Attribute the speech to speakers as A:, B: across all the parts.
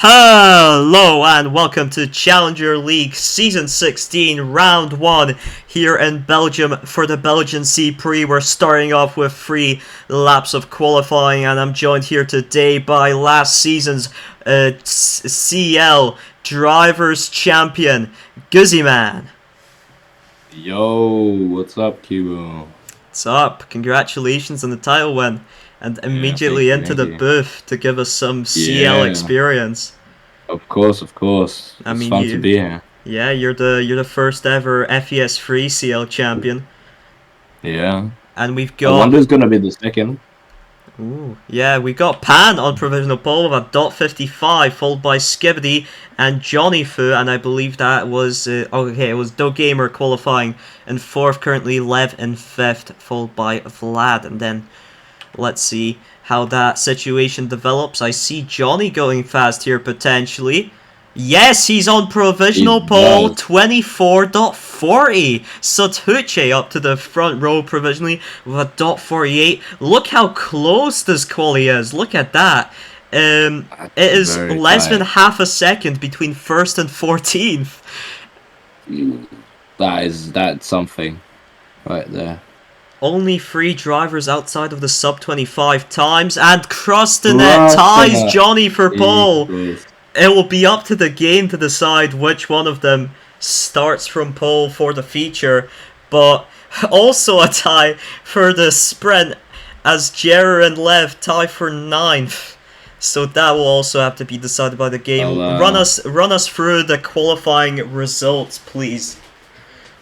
A: Hello and welcome to Challenger League Season 16 Round 1 here in Belgium for the Belgian C-Prix. We're starting off with 3 laps of qualifying, and I'm joined here today by last season's CL Drivers Champion, Guzzy Man.
B: Yo, what's up, Cubo?
A: What's up? Congratulations on the title win. And immediately into the booth to give us some CL experience.
B: Of course. It's fun to be here.
A: Yeah, you're the first ever FES3 CL champion.
B: Yeah.
A: And we've got...
B: I wonder who's going to be the second.
A: Ooh, yeah, we got Pan on provisional pole with a .55, followed by Skibidi and Johnny Fu, and I believe that was... it was DoGamer qualifying in 4th, currently Lev in 5th, followed by Vlad, and then... Let's see how that situation develops. I see Johnny going fast here, potentially. Yes, he's on provisional pole, 24.40. Satuche up to the front row provisionally with a .48. Look how close this quali is. Look at that. It is less than half a second between 1st and 14th.
B: That's something right there.
A: Only 3 drivers outside of the sub-25 times, and cross the net ties Johnny for pole. It will be up to the game to decide which one of them starts from pole for the feature, but also a tie for the sprint as Jera and Lev tie for 9th. So that will also have to be decided by the game. Run us through the qualifying results, please.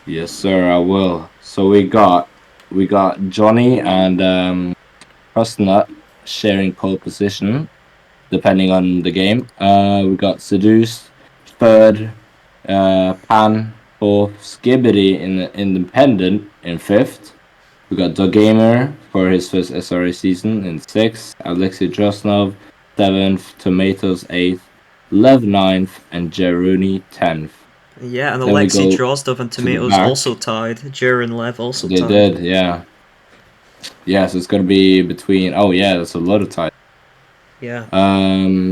B: Yes, sir, I will. So we got Johnny and Krusnut sharing pole position, depending on the game. We got Seduce 3rd, Pan 4th, Skibidi in the Independent in 5th. We got DoGamer for his first SRA season in 6th, Alexei Drosnov 7th, Tomatoes 8th, Lev 9th, and Jeruni 10th.
A: Yeah, and Alexei Drozdov and Tomatoes also tied. Jer and Lev also tied.
B: They did, yeah. Yeah, so it's going to be between... Oh, yeah, that's a lot of ties.
A: Yeah.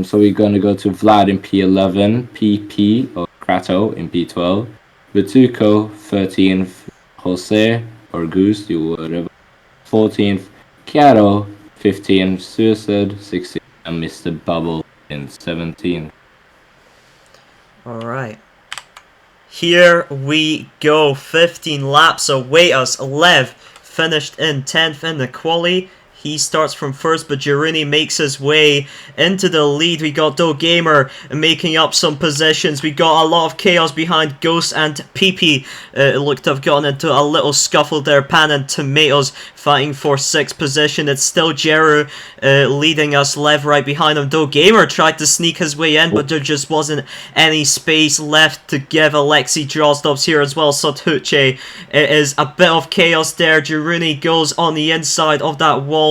B: So we're going to go to Vlad in P11, PP, or Krato in P12, Vituko 13th, Jose, or Goose, you whatever, 14th, Chiaro 15th, Suicide 16th, and Mr. Bubble in 17th.
A: Alright. Here we go, 15 laps await us. Lev finished in 10th in the quali. He starts from 1st, but Girini makes his way into the lead. We got DoGamer making up some positions. We got a lot of chaos behind Ghost and PP. It looked to have gotten into a little scuffle there. Pan and Tomatoes fighting for 6th position. It's still Jeru leading us. Lev right behind him. DoGamer tried to sneak his way in, but there just wasn't any space left to give. Alexei Drozdov's here as well. Satuche. It is a bit of chaos there. Girini goes on the inside of that wall,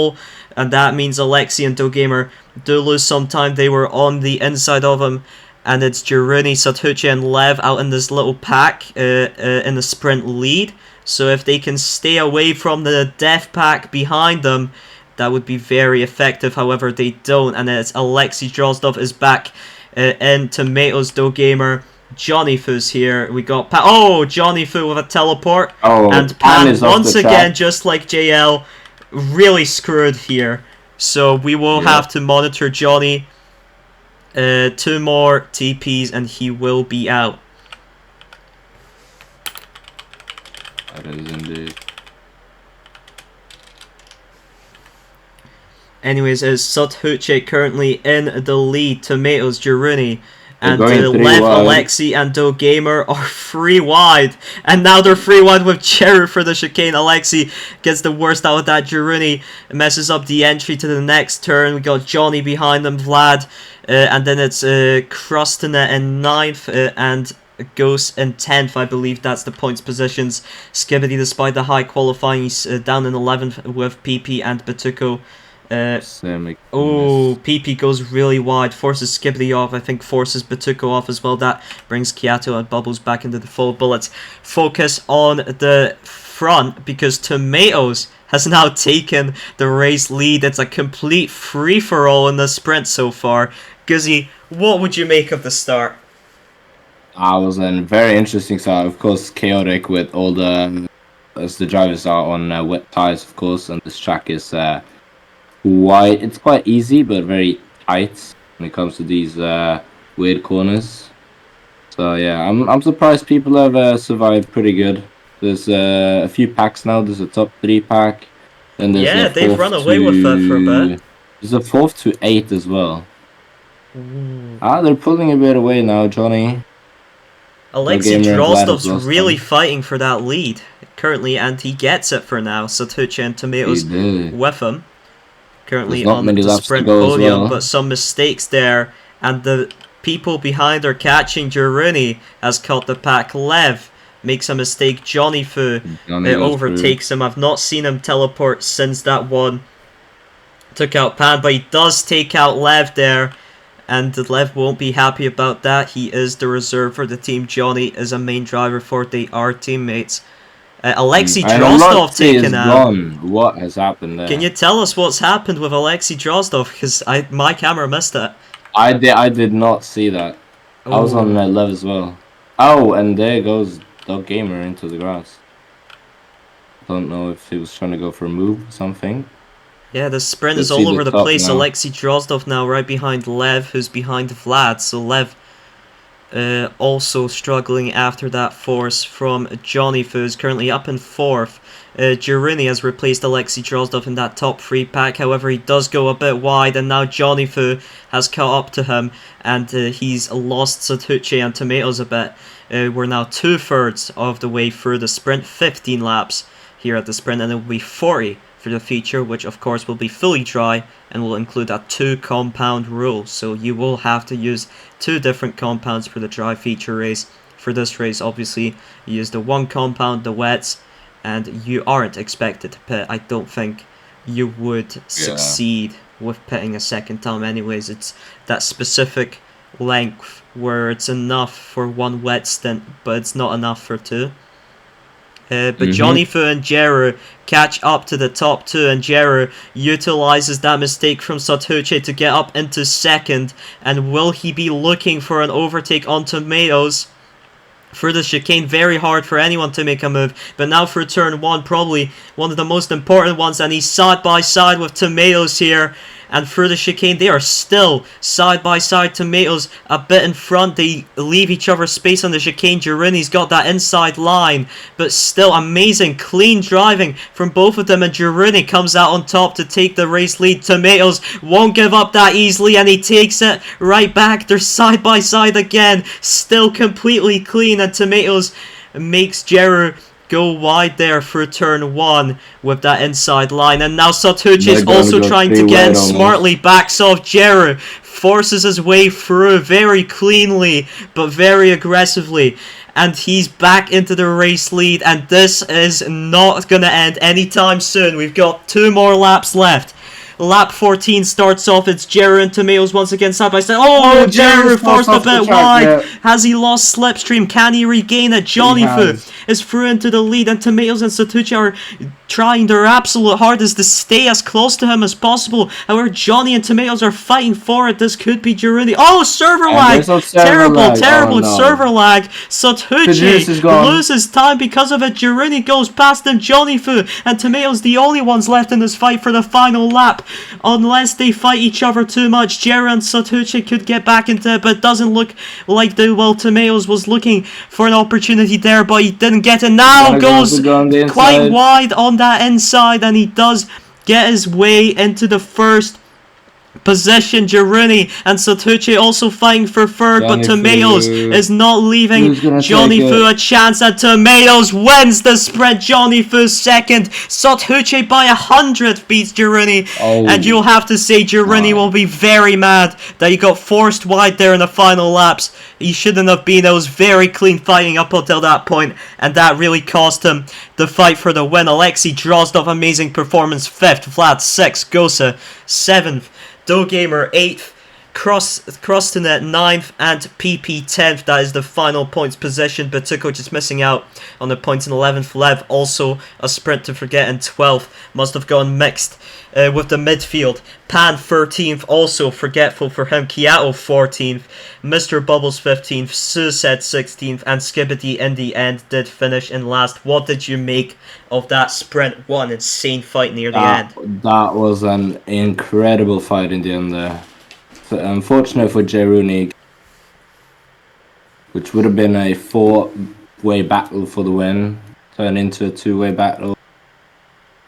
A: and that means Alexei and DoGamer do lose some time. They were on the inside of him, and it's Girini, Satuche, and Lev out in this little pack in the sprint lead. So if they can stay away from the death pack behind them, that would be very effective. However, they don't, and it's Alexei Drozdov is back in Tomatoes, DoGamer. Johnny Fu's here. We got Pan. Oh, Johnny Fu with a teleport, and Pan once again, just like JL, really screwed here. So we will have to monitor Johnny. 2 more TPs and he will be out.
B: That is indeed.
A: Anyways, is Satuche currently in the lead. Tomatoes, Girini, and Lev, Alexei, and DoGamer are 3 wide. And now they're 3 wide with Cheru for the chicane. Alexei gets the worst out of that. Girini messes up the entry to the next turn. We got Johnny behind them, Vlad, and then it's Krustina in 9th, and Ghost in 10th. I believe that's the points positions. Skibidi, despite the high qualifying, he's down in 11th with PP and Batuko. PP goes really wide, forces Skibidi off, I think forces Batuko off as well. That brings Kiato and Bubbles back into the fold. But let's focus on the front because Tomatoes has now taken the race lead. It's a complete free-for-all in the sprint so far. Guzzy, what would you make of the start?
B: I was a very interesting start. Of course, chaotic with all the as the drivers are on wet tires, of course, and this track is quite. It's quite easy, but very tight when it comes to these weird corners. So yeah, I'm surprised people have survived pretty good. There's a few packs now. There's a top 3 pack. Then there's
A: Yeah,
B: a
A: they've
B: fourth
A: run away with that for a bit.
B: There's a 4th to 8 as well. They're pulling a bit away now, Johnny.
A: Alexei
B: Gamer and Vlad have
A: Drozdov's
B: lost
A: really
B: them.
A: fighting for that lead currently, and he gets it for now. Satucci and Tomatoes with him. Currently
B: There's not
A: on
B: many
A: the
B: laps to
A: sprint
B: go as
A: podium,
B: well.
A: but some mistakes there, and the people behind are catching. Girouni has caught the pack. Lev makes a mistake. Johnny Fu
B: Johnny goes
A: overtakes him. I've not seen him teleport since that one took out Pan, but he does take out Lev there, and Lev won't be happy about that. He is the reserve for the team. Johnny is a main driver for they are teammates. Alexei Drozdov taken out.
B: Gone. What has happened there?
A: Can you tell us what's happened with Alexei Drozdov? Because my camera missed it.
B: I did not see that. I was on Lev as well. Oh, and there goes Dog Gamer into the grass. Don't know if he was trying to go for a move or something.
A: Yeah, the sprint is
B: Let's see
A: all over
B: the
A: the
B: top
A: place.
B: now.
A: Alexei Drozdov now right behind Lev, who's behind Vlad. So Lev also struggling after that force from Johnny, who's currently up in 4th. Girouni has replaced Alexei Drozdov in that top 3 pack. However, he does go a bit wide, and now Johnny Fu has caught up to him, and he's lost Satucci and Tomatoes a bit. We're now 2/3 of the way through the sprint, 15 laps here at the sprint, and it will be 40 for the feature, which of course will be fully dry and will include a 2 compound rule. So you will have to use 2 different compounds for the dry feature race. For this race, obviously, you use the 1 compound, the wets, and you aren't expected to pit. I don't think you would succeed with pitting a second time anyways. It's that specific length where it's enough for 1 wet stint, but it's not enough for 2. But Johnny Fu and Jeru catch up to the top 2, and Jeru utilizes that mistake from Satucci to get up into 2nd. And will he be looking for an overtake on Tomatoes? For the chicane, very hard for anyone to make a move, but now for turn 1, probably one of the most important ones, and he's side by side with Tomatoes here. And for the chicane, they are still side by side. Tomatoes a bit in front. They leave each other space on the chicane. Girouni's got that inside line, but still amazing, clean driving from both of them. And Girouni comes out on top to take the race lead. Tomatoes won't give up that easily, and he takes it right back. They're side by side again, still completely clean. And Tomatoes makes Jeru go wide there for turn 1 with that inside line. And now Satucci is also trying to get in smartly, backs off Jeru, forces his way through very cleanly but very aggressively, and he's back into the race lead, and this is not going to end anytime soon. We've got 2 more laps left. Lap 14 starts off. It's Jeru and Tomatoes once again side by side. Oh, Jeru forced a bit wide. Yeah. Has he lost slipstream? Can he regain it? Johnny Fu is through into the lead, and Tomatoes and Satucci are trying their absolute hardest to stay as close to him as possible. However, Johnny and Tomatoes are fighting for it. This could be Girouni. Oh, server lag! Terrible. Oh, no. Server lag. Satucci loses time because of it. Girouni goes past him. Johnny Fu and Tomatoes the only ones left in this fight for the final lap. Unless they fight each other too much, Jeru and Satucci could get back into it, but it doesn't look like they will. Tomatoes was looking for an opportunity there, but he didn't get it. Now goes quite wide on that inside, and he does get his way into the first position. Girouni and Satucci also fighting for 3rd, but Tomatoes is not leaving Johnny Fu a chance, and Tomatoes wins the sprint. Johnny Fu 2nd. Satucci by 100 beats Girouni, and you'll have to say Girouni will be very mad that he got forced wide there in the final laps. He shouldn't have been. It was very clean fighting up until that point, and that really cost him the fight for the win. Alexei Drozdov, amazing performance, 5th. Vlad 6th. Gosa 7th. Gamer 8th, Cross to net 9th and PP 10th. That is the final points possession. Batuko just missing out on the points in 11th. Lev also a sprint to forget in 12th. Must have gone mixed with the midfield. Pan 13th, also forgetful for him. Kiato 14th. Mr. Bubbles 15th. Suicide 16th. And Skibidi in the end did finish in last. What did you make of that sprint? What an insane fight near the end.
B: That was an incredible fight in the end there. So unfortunate for Jeruni, which would have been a 4-way battle for the win, turned into a 2-way battle.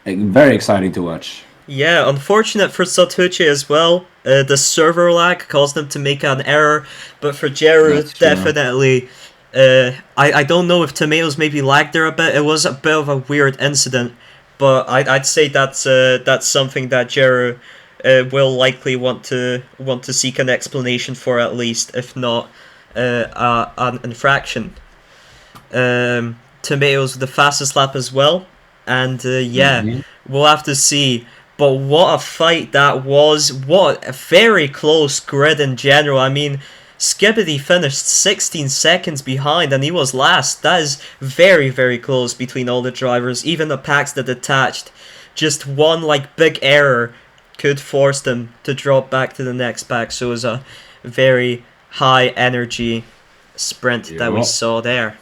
B: Very exciting to watch.
A: Yeah, unfortunate for Satoshi as well. The server lag caused them to make an error, but for Jeru, definitely. I don't know if Tomatoes maybe lagged there a bit. It was a bit of a weird incident, but I'd say that's something that Jeru will likely want to seek an explanation for, at least, if not an infraction. Tomatoes with the fastest lap as well, and we'll have to see. But what a fight that was! What a very close grid in general. I mean, Skibidi finished 16 seconds behind and he was last. That is very, very close between all the drivers. Even the packs that detached. Just one big error could force them to drop back to the next pack. So it was a very high energy sprint that we saw there.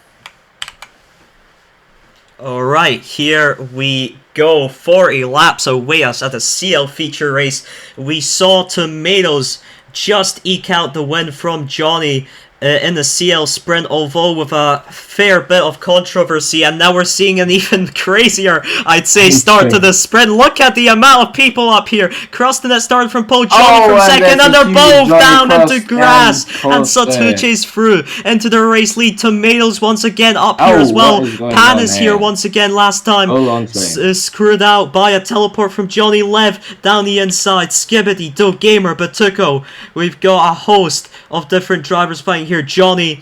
A: Alright, here we go. 40 laps away us at the CL feature race. We saw Tomatoes just eke out the win from Johnny in the CL sprint, although with a fair bit of controversy, and now we're seeing an even crazier, I'd say, start to the sprint. Look at the amount of people up here. Cross the net started from Johnny from second, and they're both down into grass, and Satuche's through into the race lead. Tomatoes once again up here as well. Pan is here once again. Last time screwed out by a teleport from Johnny. Lev down the inside. Skibidi, Do Gamer, Batuko. We've got a host of different drivers fighting here. Johnny,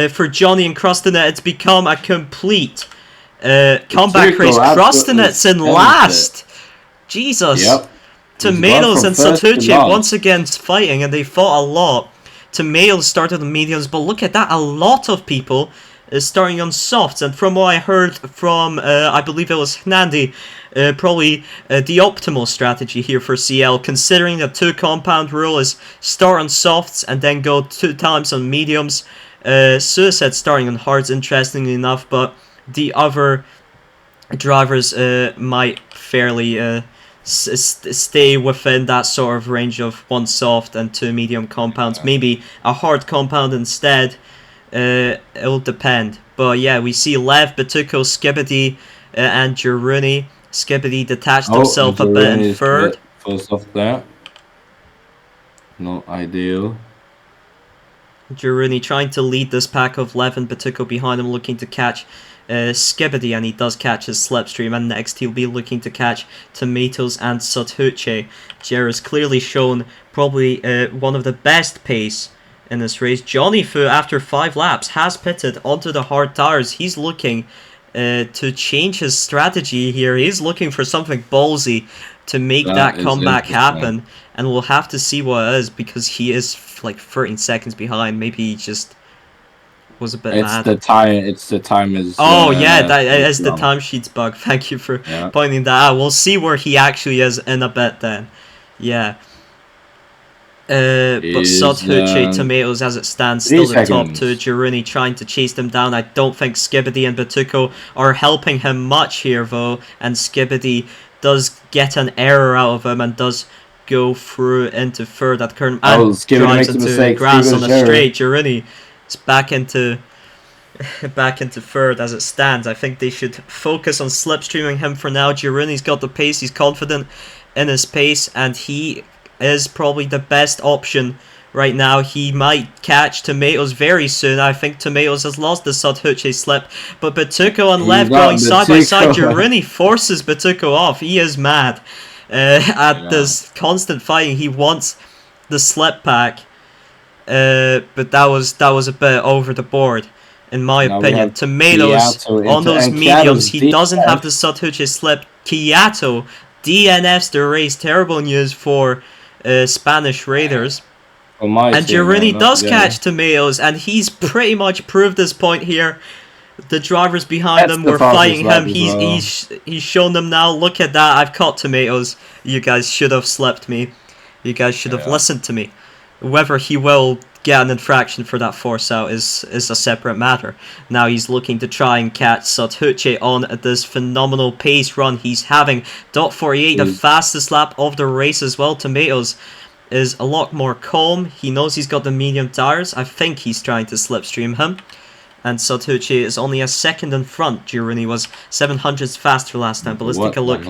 A: for Johnny and Crustanet, it's become a complete comeback race. Crustanet's in last. Jesus. Yep. Tomatoes and Satuche once again fighting, and they fought a lot. Tomatoes started on mediums, but look at that, a lot of people starting on softs, and from what I heard from, I believe it was Hnandi, probably the optimal strategy here for CL, considering the 2 compound rule is start on softs and then go 2 times on mediums. Suicide starting on hards, interestingly enough, but the other drivers might fairly stay within that sort of range of 1 soft and 2 medium compounds. Maybe a hard compound instead. It'll depend. But yeah, we see Lev, Batuko, Skibidi, and Jeruni. Skibidi detached himself a bit in third.
B: First off there. Not ideal.
A: Jeruni trying to lead this pack of Lev and Batuko behind him, looking to catch Skibidi, and he does catch his slipstream, and next he'll be looking to catch Tomatoes and Satuche. Jer has clearly shown probably one of the best pace in this race. Johnny Fu, after 5 laps, has pitted onto the hard tires. He's looking to change his strategy here. He's looking for something ballsy to make that comeback happen, and we'll have to see what it is, because he is like 13 seconds behind. Maybe he just was a bit mad.
B: It's the time is...
A: that is the timesheets bug. Thank you for pointing that out. We'll see where he actually is in a bit then. Yeah. But Satuche, Tomatoes, as it stands, still the top 2. Jeruni trying to chase them down. I don't think Skibidi and Batuko are helping him much here, though. And Skibidi does get an error out of him and does go through into third at current, and drives into grass on the straight. Jeruni is back into third as it stands. I think they should focus on slipstreaming him for now. Jeruni's got the pace. He's confident in his pace, and he is probably the best option right now. He might catch Tomatoes very soon. I think Tomatoes has lost the Satuche slip, but Batuko and Lev going side by side. Jeruni forces Batuko off. He is mad at this constant fighting. He wants the slip pack, but that was a bit over the board, in my opinion. Tomatoes on those mediums. He doesn't have the Satuche slip. Kiato DNFs the race. Terrible news for Spanish Raiders.
B: for my
A: And
B: team,
A: Girini
B: not
A: does
B: the
A: catch
B: other.
A: Tomatoes, and he's pretty much proved this point here. The drivers behind
B: That's
A: him
B: the
A: were
B: fastest
A: fighting
B: lap
A: him.
B: as well.
A: He's shown them now. Look at that. I've caught Tomatoes. You guys should have slept me. You guys should have
B: Yeah.
A: listened to me. Whether he will get an infraction for that force out is a separate matter. Now he's looking to try and catch Sothuche on this phenomenal pace run he's having. .48, the
B: He's-
A: fastest lap of the race as well. Tomatoes is a lot more calm. He knows he's got the medium tires. I think he's trying to slipstream him. And Sothuche is only a second in front. Girini was 700s faster last time. But let's take a look.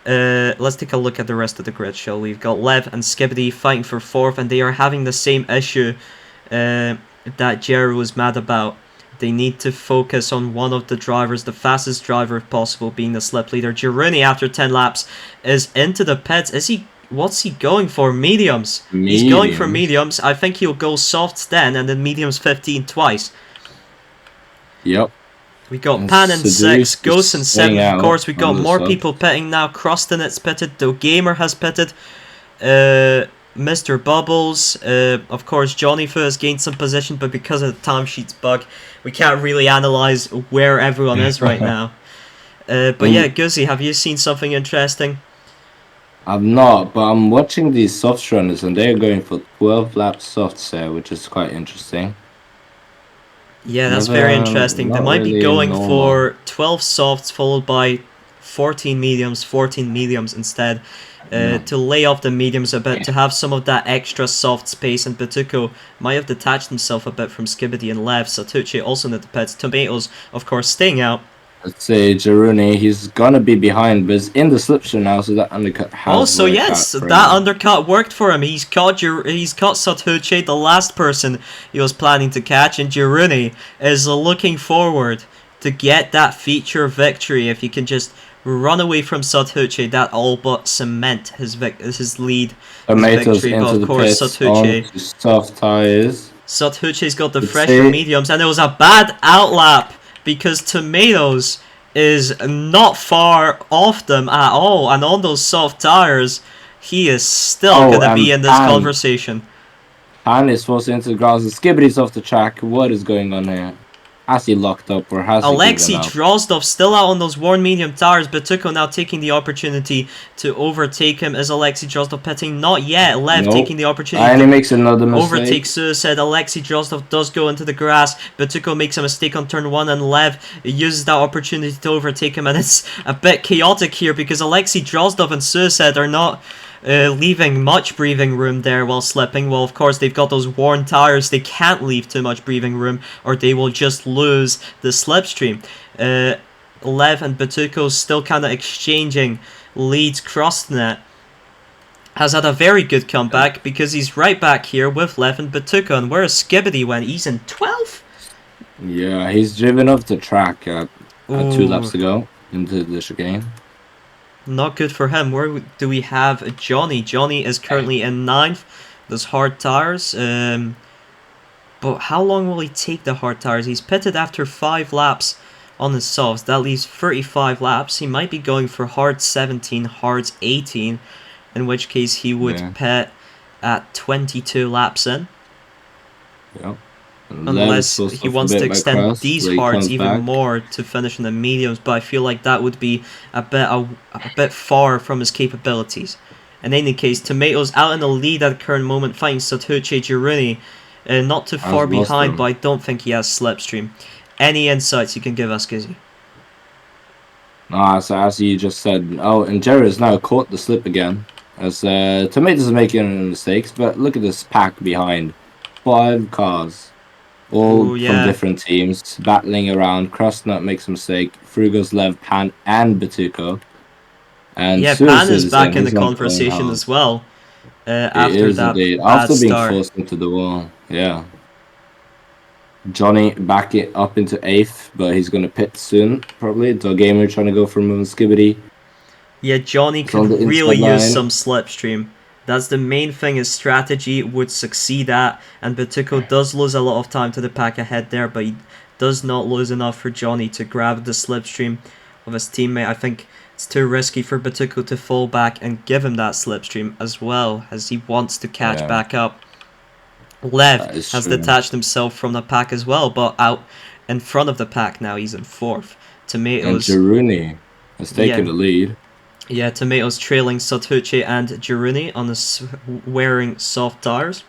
A: Let's take a look at the rest of the grid, shall we? We've got Lev and Skibidi fighting for fourth, and they are having the same issue that Jerry was mad about. They need to focus on one of the drivers, the fastest driver if possible, being the slip leader. Girini, after 10 laps, is into the pits. What's he going for? Mediums. He's going for mediums. I think he'll go softs then, and then mediums 15 twice.
B: Yep.
A: We got Pan in 6, Ghost in 7, of course. We got more people pitting now. Crostonet's pitted, The Gamer has pitted. Mr. Bubbles, of course, Johnny Fu has gained some position, but because of the timesheets bug, we can't really analyze where everyone is right now. But yeah, Guzzy, have you seen something interesting?
B: I've not, but I'm watching these soft runners, and they're going for 12 lap softs there, which is quite interesting.
A: Yeah, that's very interesting. They might be going for 12 softs followed by 14 mediums instead. To lay off the mediums a bit, to have some of that extra soft space, and Batuko might have detached himself a bit from Skibidi and Lev. Sothuche also in the pits. Tomatoes, of course, staying out.
B: Let's say Girini, he's gonna be behind, but he's in the slipstream now, so that undercut has
A: Also,
B: worked
A: yes,
B: out for
A: that
B: him.
A: undercut worked for him. He's caught Sothuche, the last person he was planning to catch, and Girini is looking forward to get that feature victory. If he can just run away from Sothuche, that all but cement his lead.
B: Tomatoes
A: victory,
B: into
A: but of
B: the
A: course,
B: pits,
A: Sothuche.
B: onto soft tires.
A: Sothuche's got the
B: Let's
A: fresher
B: see.
A: mediums, and it was a bad outlap because Tomatoes is not far off them at all, and on those soft tires, he is still going to be in this conversation.
B: Han is forced into the grass, and Skibidi's off the track. What is going on here? Has he locked up, or has
A: Alexei
B: he given up?
A: Drozdov still out on those worn medium tires, but Tuko now taking the opportunity to overtake him. Is Alexei Drozdov pitting? Not yet. Lev taking the opportunity
B: and
A: to
B: he makes another mistake.
A: overtake Suicide. Alexei Drozdov does go into the grass, but Tuko makes a mistake on turn 1, and Lev uses that opportunity to overtake him, and it's a bit chaotic here because Alexei Drozdov and Suicide are not leaving much breathing room there while slipping. Well, of course, they've got those worn tires. They can't leave too much breathing room, or they will just lose the slipstream. Lev and Batuko still kind of exchanging leads. Crossnet has had a very good comeback because he's right back here with Lev and Batuko. And where's Skibidi when he's in 12th?
B: Yeah, he's driven off the track 2 laps ago into the chicane.
A: Not good for him. Where do we have Johnny? Johnny is currently in 9th. Those hard tires. But how long will he take the hard tires? He's pitted after 5 laps on his softs. That leaves 35 laps. He might be going for hard 17, hards 18. In which case he would pit at 22 laps in.
B: Yep.
A: Unless he wants to extend these hards even more to finish in the mediums, but I feel like that would be a bit far from his capabilities. In any case, Tomatoes out in the lead at the current moment, fighting Sothuche Girini, not too far behind, but I don't think he has slipstream. Any insights you can give us, Gizzy?
B: So as you just said, and Jerry has now caught the slip again, as Tomatoes is making mistakes, but look at this pack behind. 5 cars. All from different teams, battling around. Crossnut makes a mistake. Frugos, Lev, Pan, and Batuko. And
A: Pan is back in the conversation as well. After that bad
B: being
A: start.
B: forced into the wall, Johnny back it up into 8th, but he's gonna pit soon, probably. Gamer trying to go for moving Skibidi.
A: Yeah, Johnny could really use some slipstream. That's the main thing his strategy would succeed at, and Batuko does lose a lot of time to the pack ahead there, but he does not lose enough for Johnny to grab the slipstream of his teammate. I think it's too risky for Batuko to fall back and give him that slipstream as well, as he wants to catch back up. Lev
B: That is
A: has
B: true.
A: detached himself from the pack as well, but out in front of the pack now. He's in 4th.
B: And
A: Tomatoes,
B: Jiruni has taken
A: yeah,
B: the lead.
A: yeah. Tomatoes trailing Satuche and Jiruni on the wearing soft tires.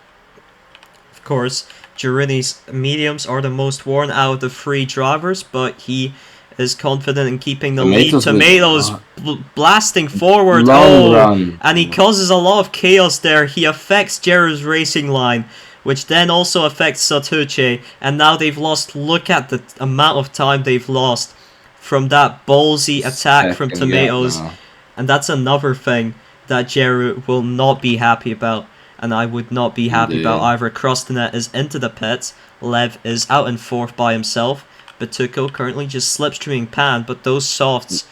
A: Of course, Jiruni's mediums are the most worn out of the 3 drivers, but he is confident in keeping the lead.
B: Tomatoes with
A: Tomatoes blasting forward.
B: long
A: Oh,
B: run.
A: and he causes a lot of chaos there. He affects Jeru's racing line, which then also affects Satuche. And now they've lost. Look at the amount of time they've lost from that ballsy attack from
B: Second gap
A: Tomatoes.
B: now.
A: And that's another thing that Jeru will not be happy about. And I would not be happy about
B: Indeed.
A: either. Krostanet is into the pits. Lev is out in 4th by himself. Batuko currently just slipstreaming Pan, but those softs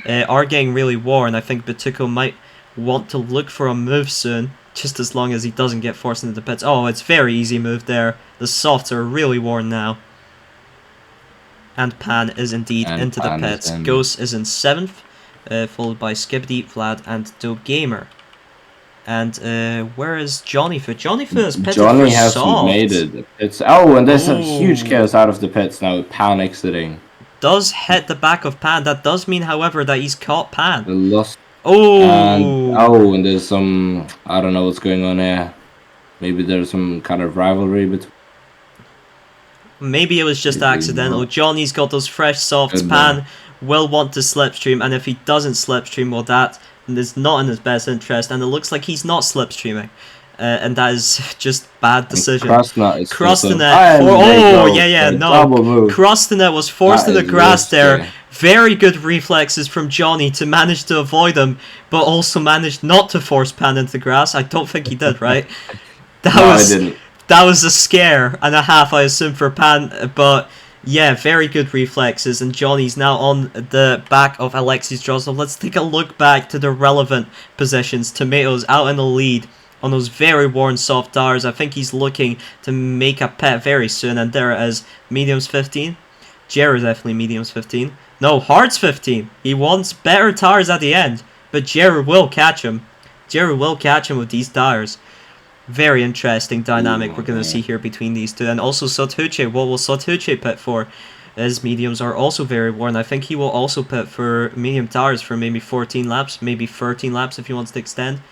A: are getting really worn. I think Batuko might want to look for a move soon, just as long as he doesn't get forced into the pits. Oh, it's very easy move there. The softs are really worn now. And Pan is indeed
B: And
A: into
B: Pan
A: the
B: is
A: pits.
B: in.
A: Ghost is in 7th, followed by Skibidi, Vlad, and Dogamer. And where is Johnny Fu? Johnny Fu is pitted
B: Johnny
A: for
B: hasn't
A: soft.
B: made it. It's and there's a huge
A: Ooh.
B: chaos out of the pits now. Pan exiting.
A: Does hit the back of Pan. That does mean, however, that he's caught
B: The
A: Pan.
B: lost
A: Oh.
B: and there's some, I don't know what's going on here. Maybe there's some kind of rivalry between.
A: Maybe it was just
B: Maybe
A: accidental.
B: not.
A: Johnny's got those fresh softs.
B: Good
A: Pan will want to slipstream, and if he doesn't slipstream, well, that is not in his best interest. And it looks like he's not slipstreaming, and that is just bad decision.
B: Krasnot is
A: Krostanet.
B: Double move.
A: Krostanet was forced
B: That
A: in the
B: is
A: grass there.
B: risky.
A: Very good reflexes from Johnny to manage to avoid them, but also managed not to force Pan into the grass. I don't think he did, right?
B: I didn't.
A: That was a scare and a half, I assume, for Pan, but yeah, very good reflexes, and Johnny's now on the back of Alexis Drozdov. Let's take a look back to the relevant positions. Tomatoes out in the lead on those very worn soft tires. I think he's looking to make a pet very soon, and there it is. Mediums 15. Jared definitely mediums 15. No, hards 15. He wants better tires at the end, but Jared will catch him. Jared will catch him with these tires. Very interesting dynamic we're going to see here between these two. And also Satuche. What will Satuche pit for? His mediums are also very worn. I think he will also pit for medium tires for maybe 14 laps, maybe 13 laps if he wants to extend.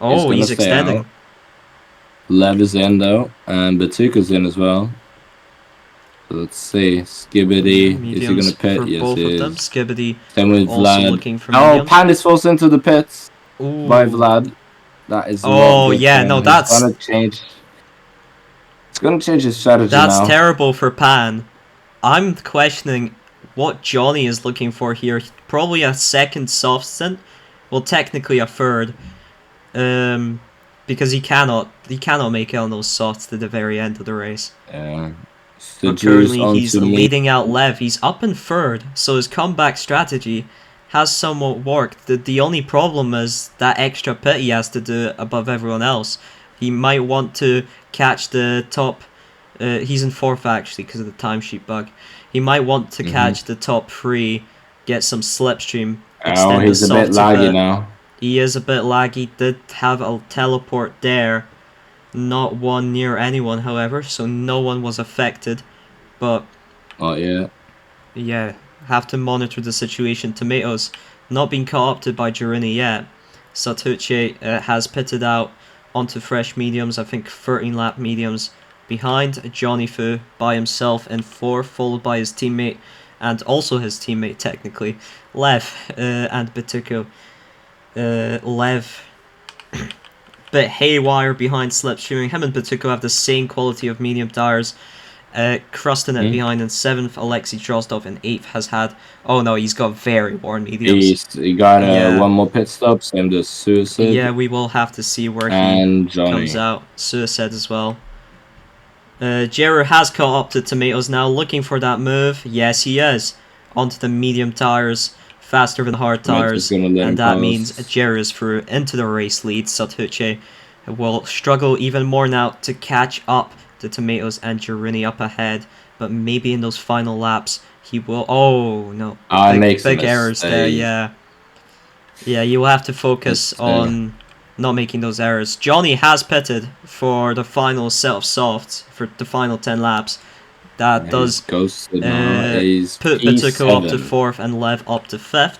A: Oh, he's extending.
B: Out. Lev is in though, and Batuka's in as well. So let's see. Skibidi, is he going to pit?
A: For
B: Yes,
A: both
B: he
A: of them.
B: is.
A: Skibidi
B: Same with
A: also
B: Vlad.
A: looking for
B: Oh,
A: mediums.
B: Pan is forced into the pits
A: Ooh.
B: by Vlad. That is.
A: Oh,
B: not
A: yeah, no, that's.
B: Gonna change. It's going to change his strategy
A: That's
B: now.
A: terrible for Pan. I'm questioning what Johnny is looking for here. Probably a second soft stint. Well, technically a third. Because he cannot make it on those softs to the very end of the race.
B: Yeah.
A: But currently he's leading out Lev. He's up in 3rd, so his comeback strategy has somewhat worked. The only problem is that extra pit he has to do above everyone else. He might want to catch the top. He's in 4th actually because of the timesheet bug. He might want to catch the top 3, get some slipstream.
B: Oh, he's a bit laggy now.
A: He is a bit laggy. Did have a teleport there. Not one near anyone, however, so no one was affected. But
B: oh
A: yeah, have to monitor the situation. Tomatoes not being co-opted by Girini yet. Satuche has pitted out onto fresh mediums. I think 13 lap mediums behind Johnny Fu by himself in 4, followed by his teammate and also his teammate technically, Lev and Batuko. Lev bit haywire behind slipstreaming. Him and Batuko have the same quality of medium tires. Krostanet behind in 7th. Alexei Drozdov in 8th has had. Oh no, he's got very worn mediums.
B: He got one more pit stop. Same as Suicide.
A: Yeah, we will have to see where
B: and
A: he
B: Johnny
A: comes out. Suicide as well. Jero has caught up to Tomatoes now, looking for that move. Yes, he is. Onto the medium tires, faster than hard tires, and that means Jero is through into the race lead. Satuche will struggle even more now to catch up to Tomatoes and Girini up ahead, but maybe in those final laps he will. Oh no! Big errors there. Yeah, you will have to focus on not making those errors. Johnny has pitted for the final set of softs for the final 10 laps. That does
B: Ghosted now is
A: put Batuko up to
B: P7.
A: 4th and Lev up to 5th.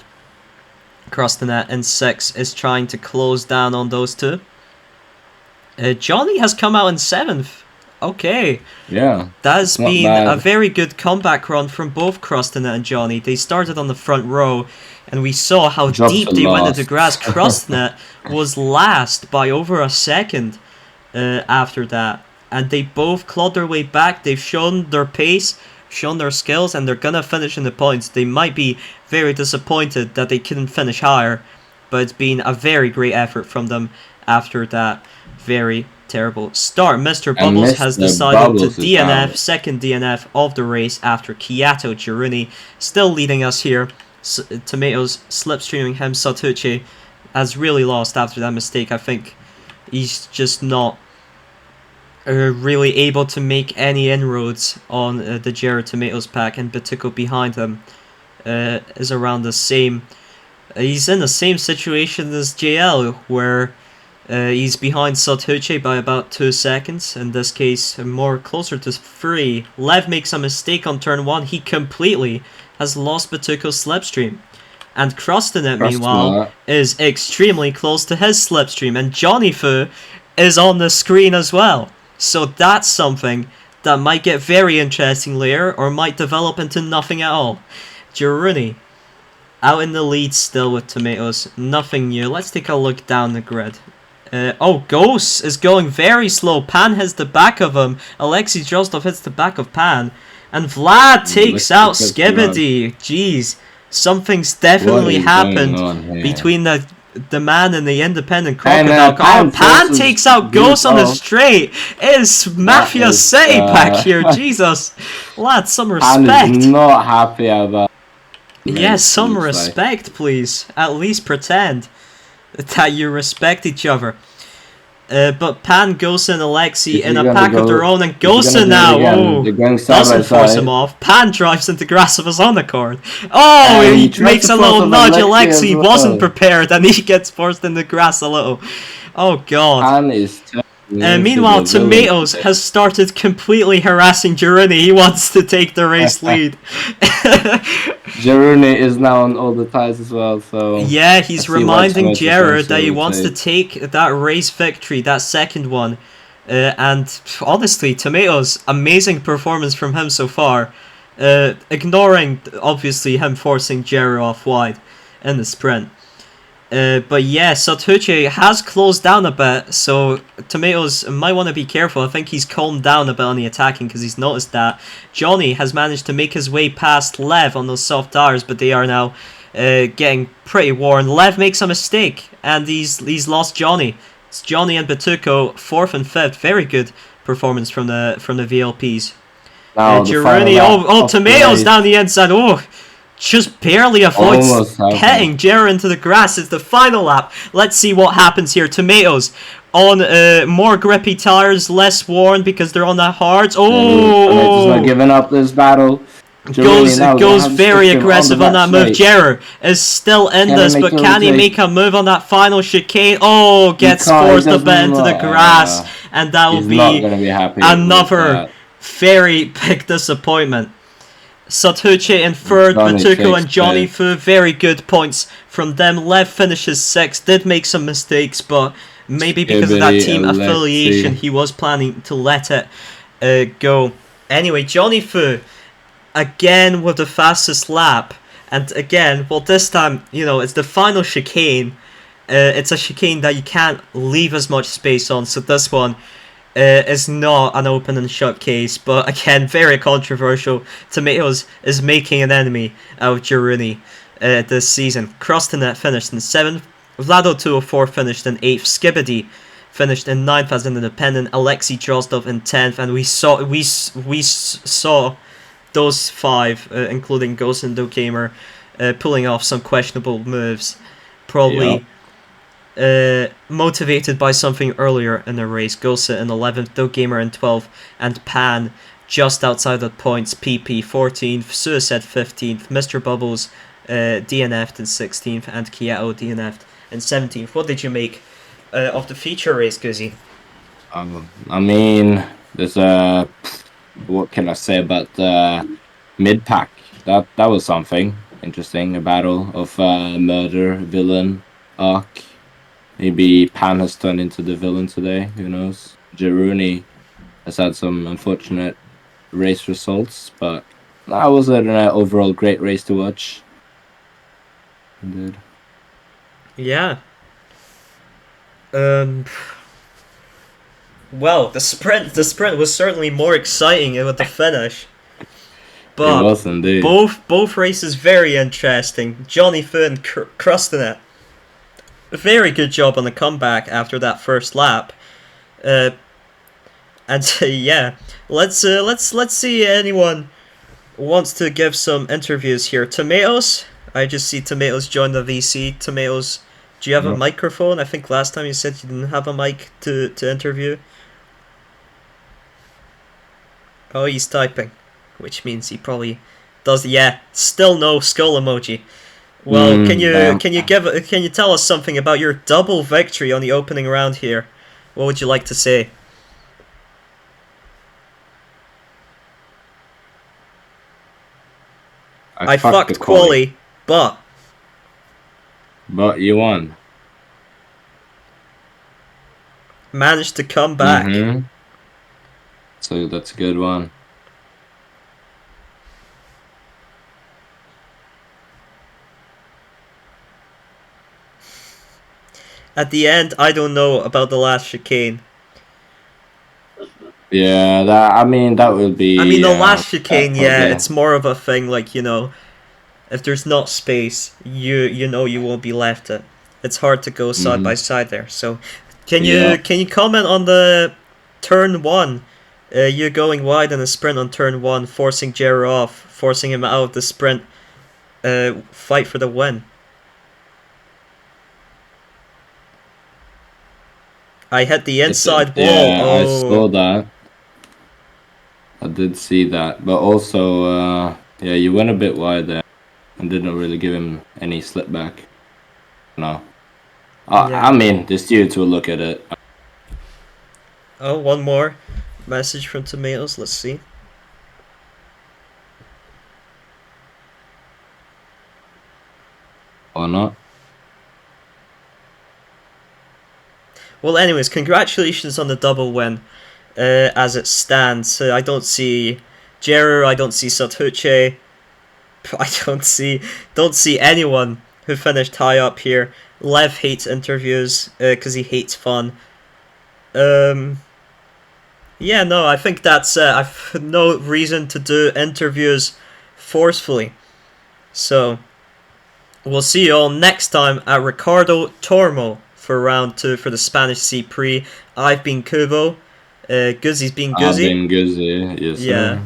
A: Across the net in 6th is trying to close down on those two. Johnny has come out in 7th. Okay.
B: Yeah.
A: That's
B: not
A: been
B: bad.
A: a very good comeback run from both Krostanet and Johnny. They started on the front row, and we saw how
B: Dropped
A: deep
B: to
A: they went
B: last.
A: into grass. Krostanet was last by over a second after that. And they both clawed their way back. They've shown their pace, shown their skills, and they're going to finish in the points. They might be very disappointed that they couldn't finish higher, but it's been a very great effort from them after that very terrible start. Mr. Bubbles has decided to DNF, second DNF of the race after Kiato Jiruni, still leading us here. Tomatoes slipstreaming him. Satucci has really lost after that mistake. I think he's just not really able to make any inroads on the Jared Tomatoes pack, and Batuko behind him is around the same. He's in the same situation as JL, where he's behind Satucci by about 2 seconds. In this case, more closer to 3. Lev makes a mistake on turn 1. He completely has lost Batuko's slipstream. And Krostanet, meanwhile, is extremely close to his slipstream. And Johnny Fu is on the screen as well. So that's something that might get very interesting later, or might develop into nothing at all. Jiruni out in the lead still with Tomatoes. Nothing new. Let's take a look down the grid. Ghost is going very slow. Pan hits the back of him. Alexei Drozdov hits the back of Pan. And Vlad takes out Skibidi. Jeez. Something's definitely happened between the man and the independent crocodile. Pan takes out Ghost on the straight. It's Mafia City back here. Jesus. Lad, some respect.
B: Pan is not happy about.
A: Yes, some respect, please. At least pretend that you respect each other. But Pan, Gosen, and Alexei in a pack of their own, and Gosen now doesn't force him off. Pan drives into grass of his own accord. He makes a little nudge. Alexei wasn't prepared, and he gets forced into grass a little. Oh god.
B: Pan is
A: meanwhile, Tomatoes has started completely harassing Jiruni. He wants to take the race lead.
B: Jiruni is now on all the ties as well, so...
A: Yeah, he's reminding Jared that he wants to take that race victory, that second one. And honestly, Tomatoes, amazing performance from him so far. Ignoring, obviously, him forcing Jared off wide in the sprint. But yeah, Satucci has closed down a bit, so Tomatoes might want to be careful. I think he's calmed down a bit on the attacking because he's noticed that. Johnny has managed to make his way past Lev on those soft tires, but they are now getting pretty worn. Lev makes a mistake, and he's lost Johnny. It's Johnny and Batuko, 4th and 5th. Very good performance from the VLPs. Jiruni, Tomatoes down the inside. Just barely avoids hitting Jared into the grass. It's the final lap. Let's see what happens here. Tomatoes on more grippy tires, less worn because they're on that hard.
B: Just not giving up this battle.
A: Goes very aggressive on that move. Jared is still in this, but can he make a move on that final chicane? Gets forced a bit into the grass, and that will be another very big disappointment. Satucci in 3rd, Batuko and Johnny Fu, very good points from them. Lev finishes 6th, did make some mistakes, but maybe because of that team affiliation, he was planning to let it go. Anyway, Johnny Fu, again with the fastest lap, and again, well this time, it's the final chicane. It's a chicane that you can't leave as much space on, so this one is not an open and shut case, but again, very controversial. Tomatoes is making an enemy out of Jiruni this season. Krostanet finished in 7th, Vlado204 finished in 8th, Skibidi finished in 9th as an independent, Alexei Drozdov in 10th, and we saw those 5, including Ghost and Gamer, pulling off some questionable moves, probably. Motivated by something earlier in the race. Gosa in 11th, Gamer in 12th, and Pan just outside the points. PP 14th, Suicide 15th, Mr. Bubbles DNF'd in 16th, and Kiao DNF'd in 17th. What did you make of the feature race, Guzzi?
B: I mean, there's a what can I say about the mid pack? That was something interesting. A battle of murder villain arc. Maybe Pan has turned into the villain today. Who knows? Jeruni has had some unfortunate race results, but that was an overall great race to watch. Indeed.
A: Yeah. Um. Well, the sprint was certainly more exciting with the finish,
B: It
A: but
B: was indeed.
A: both races very interesting. Johnny Finn crusting it. Very good job on the comeback after that first lap. Uh, and yeah, let's see anyone wants to give some interviews here. Tomatoes, I just see Tomatoes join the VC. Tomatoes, do you have a
B: Yep.
A: microphone? I think last time you said you didn't have a mic to interview. Oh, he's typing, which means he probably does. Yeah, still no skull emoji. Well,
B: Damn.
A: can you tell us something about your double victory on the opening round here? What would you like to say? I
B: fucked the
A: fucked quali, but
B: but you won.
A: managed to come back.
B: Mm-hmm. So that's a good one.
A: At the end, I don't know about the last chicane.
B: Yeah, that will be.
A: I mean, the last chicane, yeah,
B: probably.
A: it's more of a thing like, if there's not space, you know you won't be left it. It's hard to go side by
B: Mhm.
A: side there. So,
B: Yeah.
A: can you comment on the turn one? You going wide in a sprint on turn one, forcing Jero off, forcing him out of the sprint. Fight for the win. I hit the inside wall.
B: Yeah, I saw
A: Oh,
B: that. I did see that, but also, yeah, you went a bit wide there and didn't really give him any slip back. No, I
A: yeah.
B: mean, the students will look at it.
A: Oh, one more message from Tomatoes. Let's see.
B: Or not.
A: Well, anyways, congratulations on the double win. As it stands, I don't see Jero, I don't see Satuche, I don't see anyone who finished high up here. Lev hates interviews because he hates fun. Yeah, no, I think that's I've no reason to do interviews forcefully. So we'll see you all next time at Ricardo Tormo for round two for the Spanish C-Prix. I've been Kubo. Guzzi's been
B: I've
A: Guzzi.
B: been Guzzi, yes
A: Yeah,
B: sir.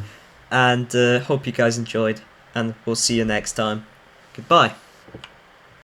A: and hope you guys enjoyed, and we'll see you next time. Goodbye.